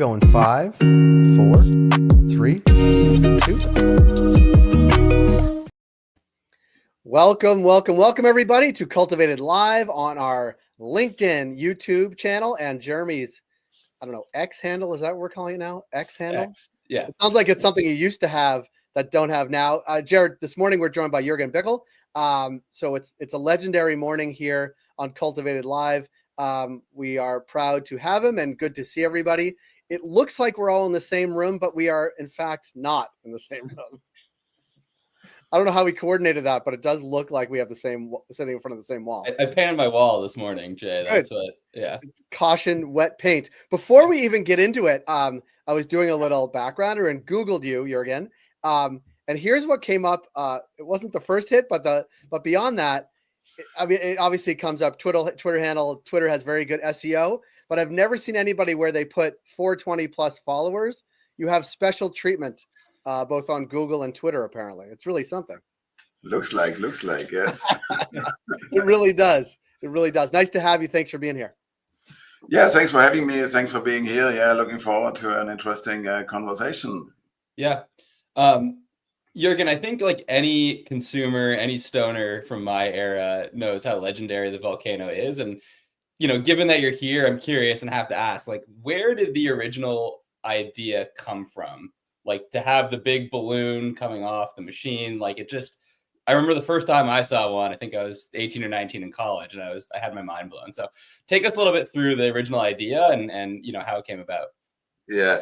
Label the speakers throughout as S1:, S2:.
S1: go in 5, 4, 3, 2. Welcome, everybody, to Cultivated Live on our LinkedIn, YouTube channel, and Jeremy's, X handle. Is that what we're calling it now? X handle?
S2: X, yeah.
S1: It sounds like it's something you used to have that don't have now. Jared, this morning we're joined by Jürgen Bickel. So it's a legendary morning here on Cultivated Live. We are proud to have him and good to see everybody. It looks like we're all in the same room, but we are, in fact, not in the same room. I don't know how we coordinated that, but it does look like we have the same sitting in front of the same wall.
S2: I painted my wall this morning, Jay. That's what, yeah.
S1: Caution, wet paint. Before we even get into it, I was doing a little backgrounder and Googled you, Jürgen. And here's what came up. It wasn't the first hit, but beyond that, it obviously comes up. Twitter handle. Twitter has very good SEO, but I've never seen anybody where they put 420 plus followers. You have special treatment. Both on Google and Twitter, apparently. It's really something.
S3: Looks like, yes.
S1: It really does. It really does. Nice to have you. Thanks for being here.
S3: Yeah, thanks for having me. Thanks for being here. Yeah, looking forward to an interesting conversation.
S2: Yeah. Jürgen, I think like any consumer, any stoner from my era knows how legendary the volcano is. And, given that you're here, I'm curious and have to ask, like, where did the original idea come from? Like, to have the big balloon coming off the machine, I remember the first time I saw one, I think I was 18 or 19 in college, and I had my mind blown. So take us a little bit through the original idea and how it came about.
S3: Yeah.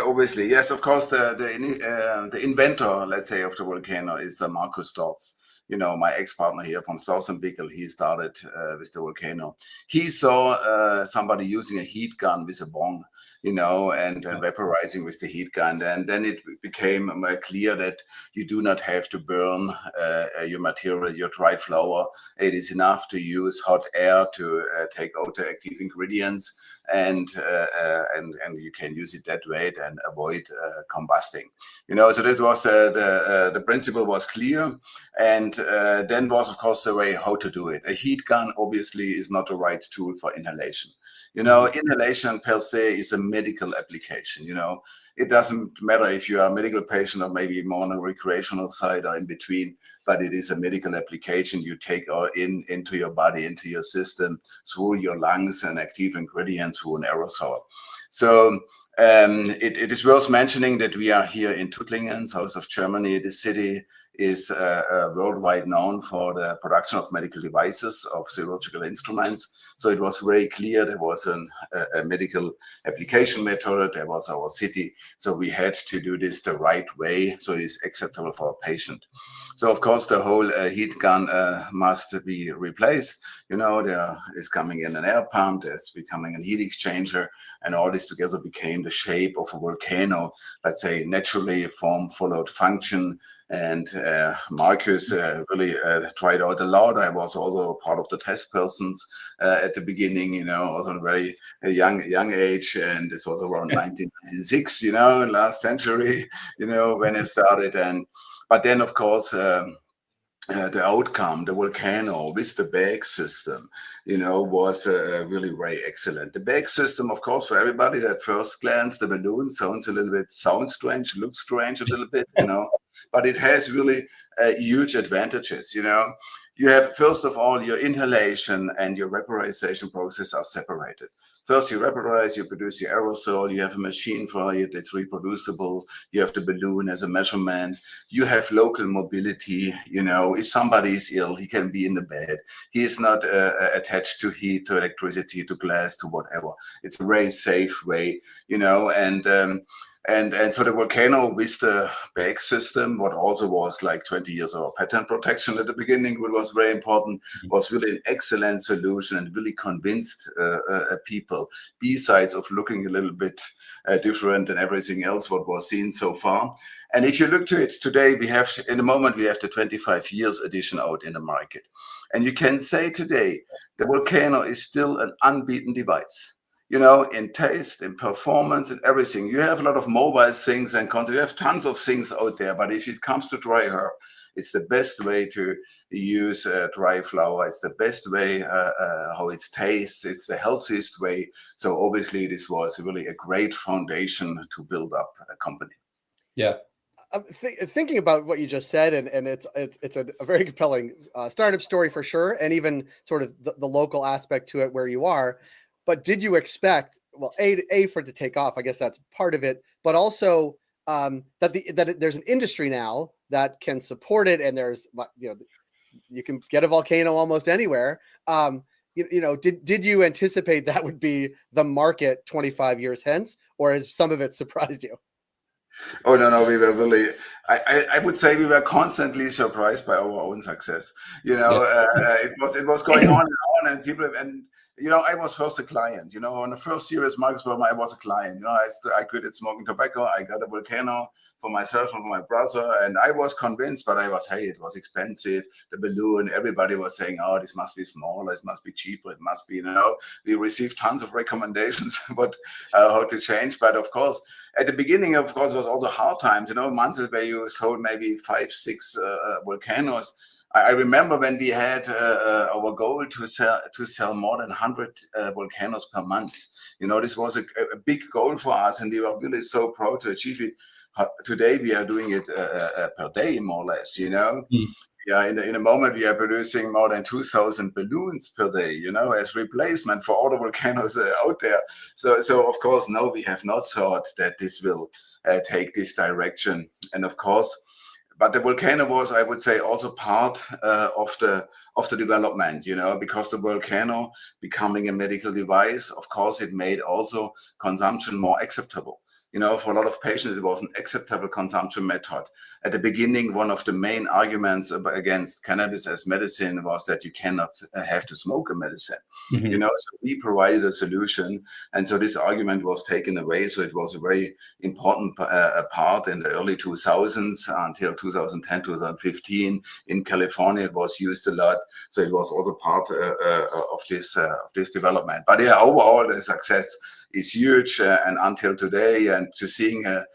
S3: Obviously, yes, of course. The inventor, let's say, of the volcano is Markus Storz. My ex-partner here from Storz and Bickel. He started with the volcano. He saw somebody using a heat gun with a bong, and vaporizing with the heat gun. And then it became clear that you do not have to burn your material, your dried flower. It is enough to use hot air to take out the active ingredients, and you can use it that way and avoid combusting. So this was the principle was clear, and then was, of course, the way how to do it. A heat gun obviously is not the right tool for inhalation. Inhalation per se is a medical application. It doesn't matter if you are a medical patient or maybe more on a recreational side or in between, but it is a medical application you take into your body, into your system, through your lungs and active ingredients through an aerosol. So it is worth mentioning that we are here in Tuttlingen, south of Germany. The city is worldwide known for the production of medical devices, of chirurgical instruments. So it was very clear there was a medical application method. There was our city. So we had to do this the right way so it is acceptable for a patient. So, of course, the whole heat gun must be replaced. There is coming in an air pump, there's becoming a heat exchanger, and all this together became the shape of a volcano, let's say naturally form followed function. And Marcus really tried out a lot. I was also part of the test persons at the beginning, also at a very young age. And this was around 1996, last century, when it started. But then, of course, the outcome, the volcano with the bag system, was really very excellent. The bag system, of course, for everybody at first glance, the balloon sounds strange, looks strange a little bit, but it has really huge advantages. You have, first of all, your inhalation and your vaporization process are separated. First, you vaporize, you produce your aerosol, you have a machine for it, it's reproducible, you have the balloon as a measurement, you have local mobility. If somebody is ill, he can be in the bed. He is not attached to heat, to electricity, to glass, to whatever. It's a very safe way, And so the volcano with the bag system, what also was like 20 years of patent protection at the beginning, what was very important, was really an excellent solution and really convinced people, besides of looking a little bit different than everything else what was seen so far. And if you look to it today, we have the 25 years edition out in the market. And you can say today, the volcano is still an unbeaten device. In taste, in performance, and everything. You have a lot of mobile things and content. You have tons of things out there, but if it comes to dry herb, It's the best way to use dry flower. It's the best way how it tastes. It's the healthiest way. So obviously this was really a great foundation to build up a company.
S2: Yeah.
S1: Thinking about what you just said, and it's a very compelling startup story for sure, and even sort of the local aspect to it where you are. But did you expect, well, a for it to take off? I guess that's part of it, but also that there's an industry now that can support it, and there's, you know, you can get a volcano almost anywhere. Did you anticipate that would be the market 25 years hence, or has some of it surprised you?
S3: Oh no, we were really. I would say we were constantly surprised by our own success. You know, it was going on, and people, and you know, I was first a client. You know, on the first serious market experiment, I was a client. You know, I quit smoking tobacco. I got a volcano for myself and for my brother, and I was convinced, but it was expensive. The balloon, everybody was saying, oh, this must be smaller, this must be cheaper, it must be, you know. We received tons of recommendations about how to change, but of course, at the beginning, of course, it was also hard times. You know, months where you sold maybe 5, 6 volcanoes. I remember when we had our goal to sell more than 100 volcanoes per month. You know, this was a big goal for us, and we were really so proud to achieve it. Today we are doing it per day, more or less. You know, yeah. In a moment we are producing more than 2,000 balloons per day. You know, as replacement for all the volcanoes out there. So of course, no, we have not thought that this will take this direction, and of course. But the volcano was, I would say, also part of the development, you know, because the volcano becoming a medical device, of course, it made also consumption more acceptable. You know, for a lot of patients, it was an acceptable consumption method. At the beginning, one of the main arguments against cannabis as medicine was that you cannot have to smoke a medicine. You know, so we provided a solution. And so this argument was taken away. So it was a very important part in the early 2000s until 2010, 2015. In California, it was used a lot. So it was also part of this development. But yeah, overall, the success is huge, and until today, and to seeing a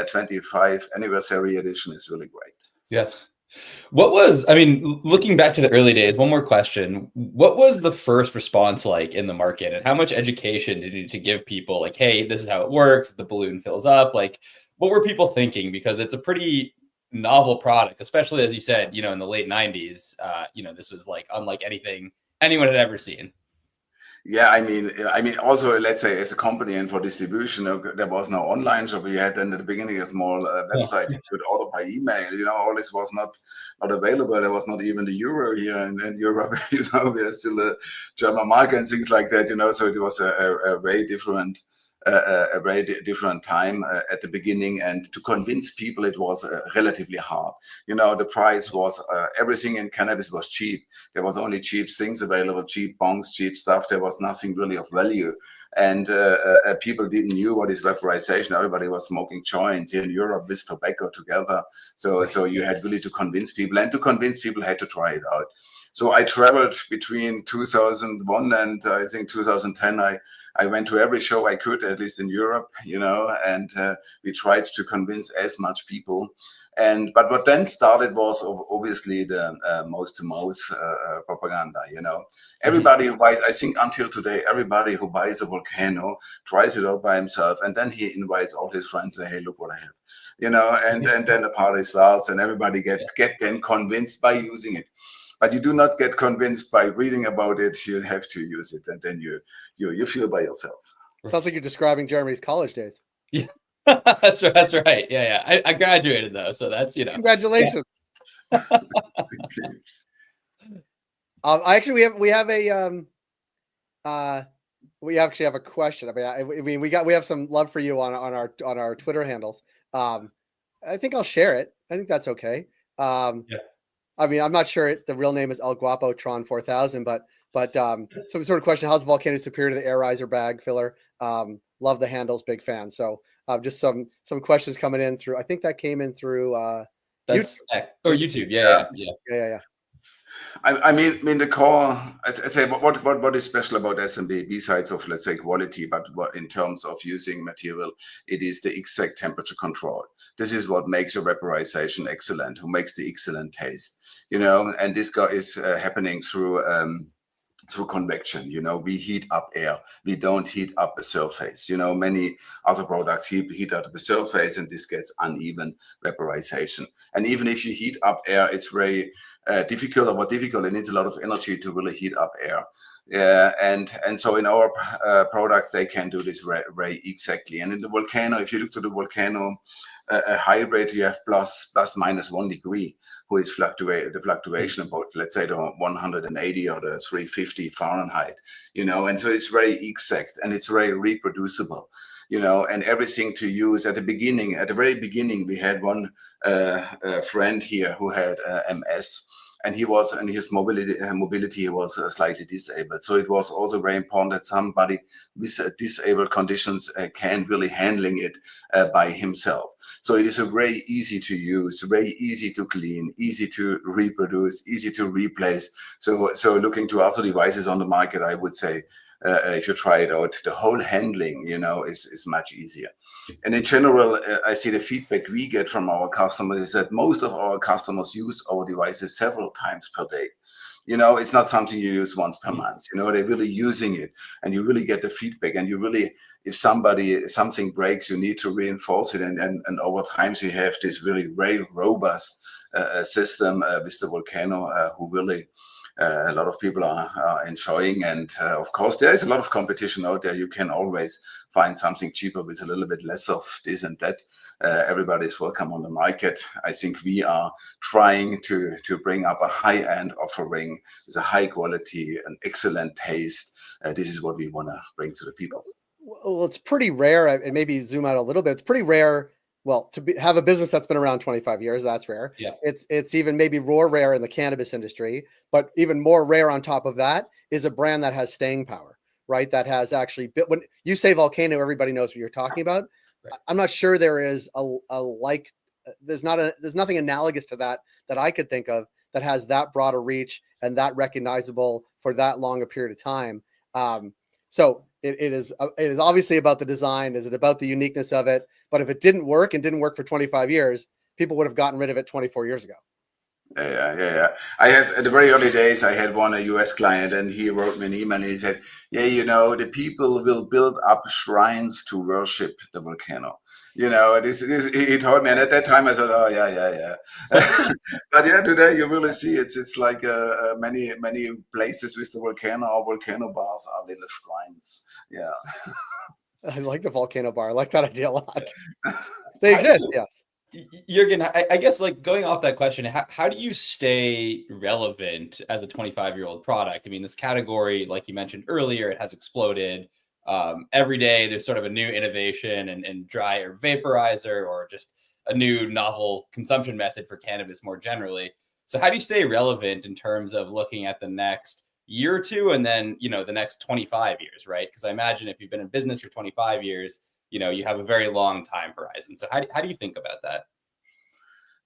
S3: 25 anniversary edition is really great.
S2: Yeah. Looking back to the early days, one more question. What was the first response like in the market, and how much education did you need to give people? Like, hey, this is how it works. The balloon fills up. Like, what were people thinking? Because it's a pretty novel product, especially as you said, you know, in the late 90s, you know, this was like unlike anything anyone had ever seen.
S3: Yeah, I mean, also, let's say, as a company and for distribution, there was no online shop. We had in the beginning a small website you could order by email. You know, all this was not available. There was not even the euro here in Europe. You know, we are still a German market and things like that. You know, so it was a very different. A very different time at the beginning, and to convince people it was relatively hard. You know, the price was everything in cannabis was cheap. There was only cheap things available, cheap bongs, cheap stuff. There was nothing really of value, and people didn't knew what is vaporization. Everybody was smoking joints here in Europe with tobacco together. So you had really to convince people, and to convince people had to try it out. So I traveled between 2001 and I think 2010. I went to every show I could, at least in Europe, you know, and we tried to convince as much people. But what then started was obviously the mouth-to-mouth propaganda, you know. Everybody who buys, I think until today, everybody who buys a volcano tries it out by himself, and then he invites all his friends and say, hey, look what I have. You know, and then the party starts and everybody get then convinced by using it. But you do not get convinced by reading about it. You have to use it, and then you feel by yourself.
S1: Sounds like you're describing Jeremy's college days.
S2: Yeah, that's right. Yeah. I graduated though, so that's, you know.
S1: Congratulations. Yeah. Actually, we actually have a question. I mean, we have some love for you on our Twitter handles. I think I'll share it. I think that's okay. Yeah. I mean, I'm not sure the real name is El Guapo Tron 4000, but some sort of question: how's the volcano superior to the Air Riser bag filler? Love the handles, big fan. So just some questions coming in through. I think that came in through
S2: YouTube. YouTube. Yeah.
S3: I mean the core. I'd say what is special about SMB besides of, let's say, quality, but what in terms of using material, it is the exact temperature control. This is what makes your vaporization excellent, who makes the excellent taste, and this guy is happening through convection. We heat up air. We don't heat up a surface. Many other products heat up the surface, and this gets uneven vaporization. And even if you heat up air, it's very difficult. It needs a lot of energy to really heat up air. Yeah, and so in our products, they can do this very exactly. And in the volcano, if you look to the volcano, a hybrid, you have plus minus 1 degree, who is the fluctuation about, let's say, the 180 or the 350 Fahrenheit, and so it's very exact and it's very reproducible, and everything to use at the very beginning, we had one friend here who had MS. And he was, and his mobility was slightly disabled. So it was also very important that somebody with disabled conditions can really handling it by himself. So it is a very easy to use, very easy to clean, easy to reproduce, easy to replace. So looking to other devices on the market, I would say, if you try it out, the whole handling, is much easier. And in general, I see the feedback we get from our customers is that most of our customers use our devices several times per day. It's not something you use once per month. They're really using it, and you really get the feedback. And you really, if something breaks, you need to reinforce it. And over time, you have this really very robust system with the Volcano, who really a lot of people are enjoying. And of course, there is a lot of competition out there. You can always find something cheaper with a little bit less of this and that. Everybody is welcome on the market. I think we are trying to bring up a high-end offering with a high quality and excellent taste. This is what we want to bring to the people.
S1: Well, it's pretty rare, and maybe zoom out a little bit. It's pretty rare. Well, have a business that's been around 25 years, that's rare.
S2: Yeah.
S1: It's even maybe more rare in the cannabis industry, but even more rare on top of that is a brand that has staying power, right? That has actually when you say Volcano, everybody knows what you're talking about. Right. I'm not sure there is there's nothing analogous to that I could think of that has that broad a reach and that recognizable for that long a period of time. So it is obviously about the design. Is it about the uniqueness of it? But if it didn't work for 25 years, people would have gotten rid of it 24 years ago.
S3: Yeah. I had, at the very early days, I had a US client, and he wrote me an email and he said, the people will build up shrines to worship the volcano. This, he told me, and at that time I said, oh, yeah. But yeah, today you really see it's like many places with the volcano or volcano bars are little shrines. Yeah.
S1: I like the volcano bar. I like that idea a lot. They exist, yes.
S2: Jürgen, I guess, like, going off that question, how do you stay relevant as a 25-year-old product? I mean, this category, like you mentioned earlier, it has exploded. Every day there's sort of a new innovation and dry or vaporizer, or just a new novel consumption method for cannabis more generally. So how do you stay relevant in terms of looking at the next year or two, and then, the next 25 years, right? Because I imagine if you've been in business for 25 years, you have a very long time horizon. So how do you think about that?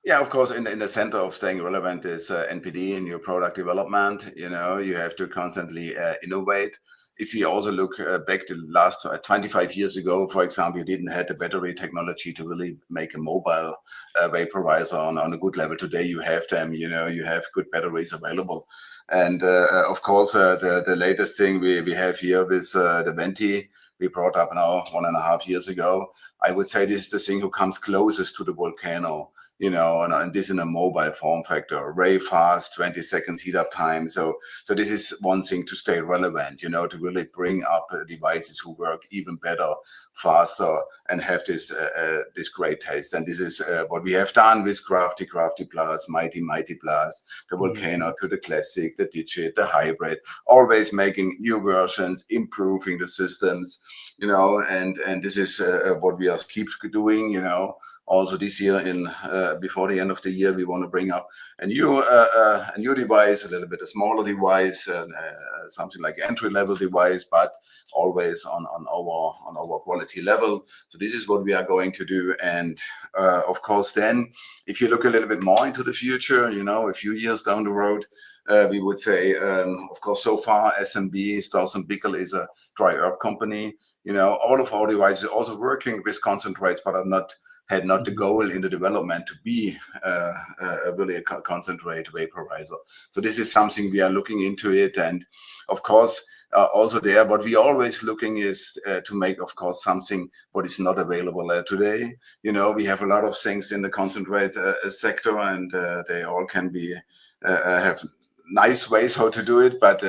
S3: Yeah, of course, in the center of staying relevant is NPD, new product development. You have to constantly innovate. If you also look back to last 25 years ago, for example, you didn't have the battery technology to really make a mobile vaporizer on a good level. Today you have them, you have good batteries available. And of course, the latest thing we have here with the Venti, we brought up now 1.5 years ago. I would say this is the thing who comes closest to the Volcano, and this in a mobile form factor, very fast, 20 seconds heat up time. So this is one thing to stay relevant, to really bring up devices who work even better, faster, and have this great taste. And this is what we have done with Crafty Plus, Mighty Plus, the Volcano to the Classic, the Digit, the Hybrid, always making new versions, improving the systems, and this is what we are keep doing, also this year, in before the end of the year, we want to bring up a new device, a little bit a smaller device, something like entry-level device, but always on our quality level. So this is what we are going to do. And of course, then if you look a little bit more into the future, a few years down the road, we would say, of course, so far SMB, Storz and Bickel, is a dry herb company. All of our devices also working with concentrates, but had not the goal in the development to be really a concentrate vaporizer. So this is something we are looking into it. And of course, also there, what we always looking is to make, of course, something what is not available today. We have a lot of things in the concentrate sector, and they all can be have nice ways how to do it, but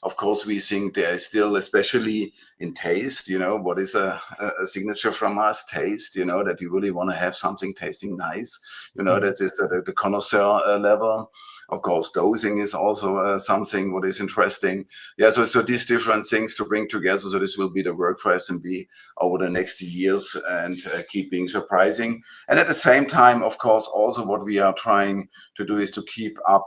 S3: of course we think there is still, especially in taste, what is a signature from us, taste, that you really want to have something tasting nice, that is the connoisseur level. Of course, dosing is also something what is interesting. Yeah, so these different things to bring together. So this will be the work for SMB over the next years, and keep being surprising. And at the same time, of course, also what we are trying to do is to keep up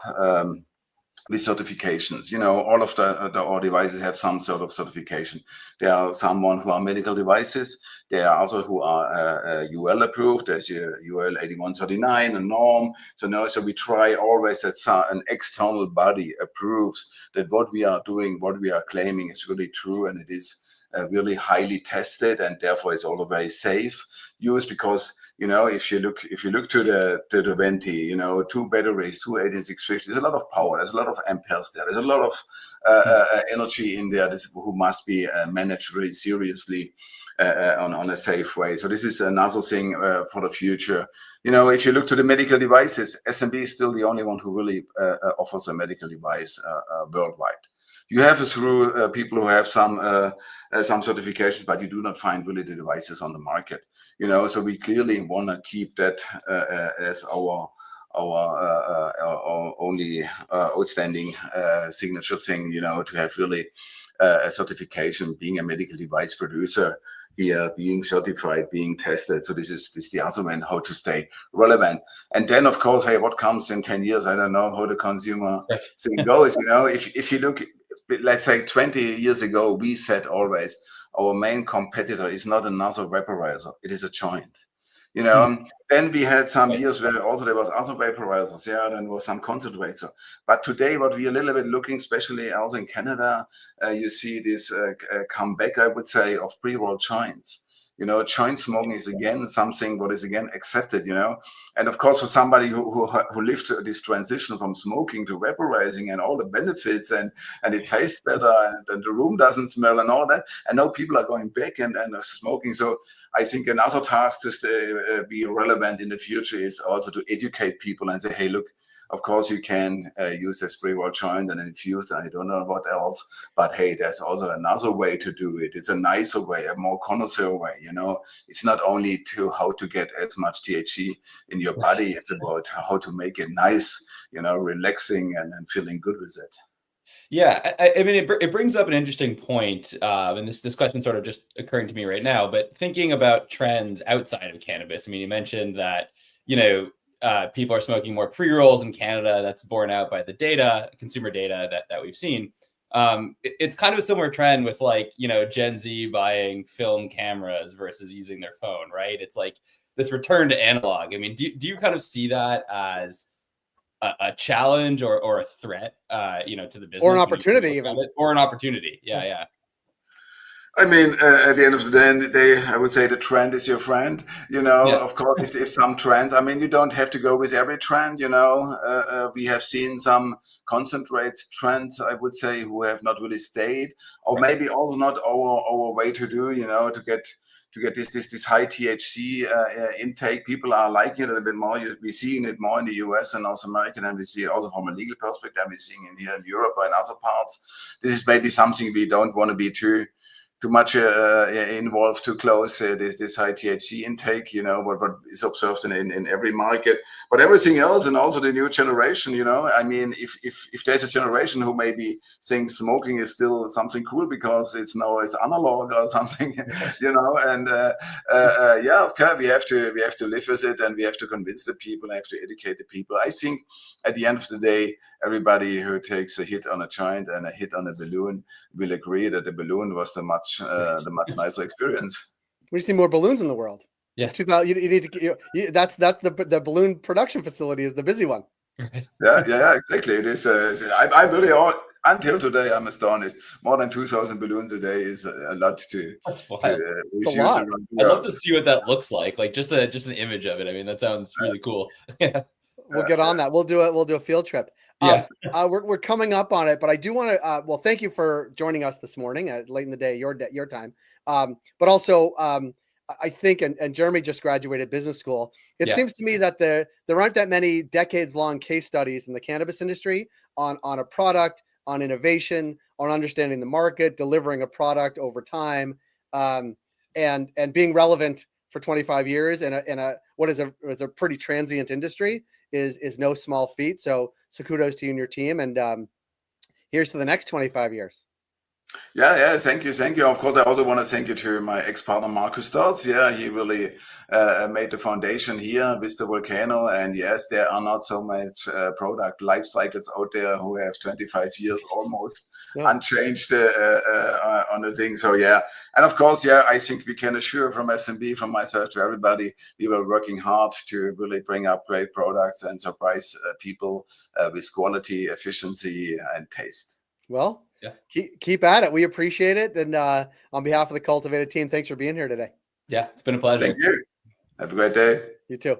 S3: with certifications. All of our devices have some sort of certification. There are someone who are medical devices. There are also who are UL approved. There's UL 8139, a norm. So we try always that an external body approves that what we are doing, what we are claiming is really true, and it is really highly tested, and therefore it's all very safe use. Because if you look to the Venti, 2 batteries, 2 18650, there's a lot of power, there's a lot of amperes there, there's a lot of energy in there who must be managed really seriously on a safe way. So this is another thing for the future. If you look to the medical devices, SMB is still the only one who really offers a medical device worldwide. You have through people who have some certifications, but you do not find really the devices on the market. So we clearly want to keep that as our only outstanding signature thing. To have really a certification, being a medical device producer here, being certified, being tested. So this is the other way how to stay relevant. And then, of course, hey, what comes in 10 years? I don't know how the consumer thing goes. If you look, let's say 20 years ago, we said always our main competitor is not another vaporizer, it is a joint. Then we had some years where also there was other vaporizers, then was some concentrator. But today, what we a little bit looking, especially also in Canada, you see this comeback, I would say, of pre-roll joints. Joint smoking is again something what is again accepted, and of course for somebody who lived this transition from smoking to vaporizing and all the benefits, and it tastes better, and the room doesn't smell and all that, and now people are going back and smoking. So I think another task to stay, be relevant in the future is also to educate people and say, hey, look, of course you can use a pre-roll joint and infuse, and I don't know what else, but hey, there's also another way to do it. It's a nicer way, a more connoisseur way. It's not only how to get as much THC in your body, it's about how to make it nice, relaxing and feeling good with it.
S2: Yeah, I mean, it brings up an interesting point, and this question sort of just occurring to me right now. But thinking about trends outside of cannabis, I mean, you mentioned that people are smoking more pre-rolls in Canada. That's borne out by the data, consumer data that we've seen. It's kind of a similar trend with Gen Z buying film cameras versus using their phone, right? It's like this return to analog. I mean, do you kind of see that as a challenge or a threat, to the business,
S1: or an opportunity even,
S2: or an opportunity? Yeah.
S3: I mean, at the end of the day, I would say the trend is your friend. Of course, if some trends, I mean, you don't have to go with every trend. We have seen some concentrate trends, I would say, who have not really stayed, or maybe also not our way to do. To get this high THC intake. People are liking it a little bit more. We're seeing it more in the US and North America, and we see it also from a legal perspective. We're seeing it here in Europe and other parts. This is maybe something we don't want to be too involved too close this high THC intake, what is observed in every market, but everything else, and also the new generation, I mean, if there's a generation who maybe thinks smoking is still something cool because it's analog or something, and okay, we have to live with it, and we have to convince the people, and have to educate the people. I think at the end of the day, everybody who takes a hit on a joint and a hit on a balloon will agree that the balloon was the much nicer experience.
S1: We just need more balloons in the world.
S2: Yeah.
S1: 2000. You need to. That's the balloon production facility is the busy one.
S2: Right.
S3: Yeah, exactly. It is. I really until today I'm astonished. More than 2,000 balloons a day is a lot to.
S2: That's wild.
S1: It's a lot.
S2: I'd love to see what that looks like just an image of it. I mean, that sounds really cool.
S1: We'll get on that. We'll do a field trip.
S2: Yeah.
S1: We're coming up on it, but I do want to. Well, thank you for joining us this morning, late in the day, your time. But also, I think, and Jeremy just graduated business school. It seems to me that there aren't that many decades-long case studies in the cannabis industry on a product, on innovation, on understanding the market, delivering a product over time, and being relevant for 25 years in a what is a pretty transient industry is no small feat. So kudos to you and your team, and here's to the next 25 years.
S3: Yeah, thank you. Of course, I also want to thank you to my ex-partner, Markus Storz. Yeah, he really made the foundation here with the volcano. And yes, there are not so much product life cycles out there who have 25 years almost unchanged on the thing. So yeah, and of course, I think we can assure from SMB, from myself to everybody, we were working hard to really bring up great products and surprise people with quality, efficiency, and taste.
S1: Well, keep at it. We appreciate it. And on behalf of the Cultivated team, thanks for being here today.
S2: Yeah, it's been a pleasure.
S3: Thank you. Have a great day.
S1: You too.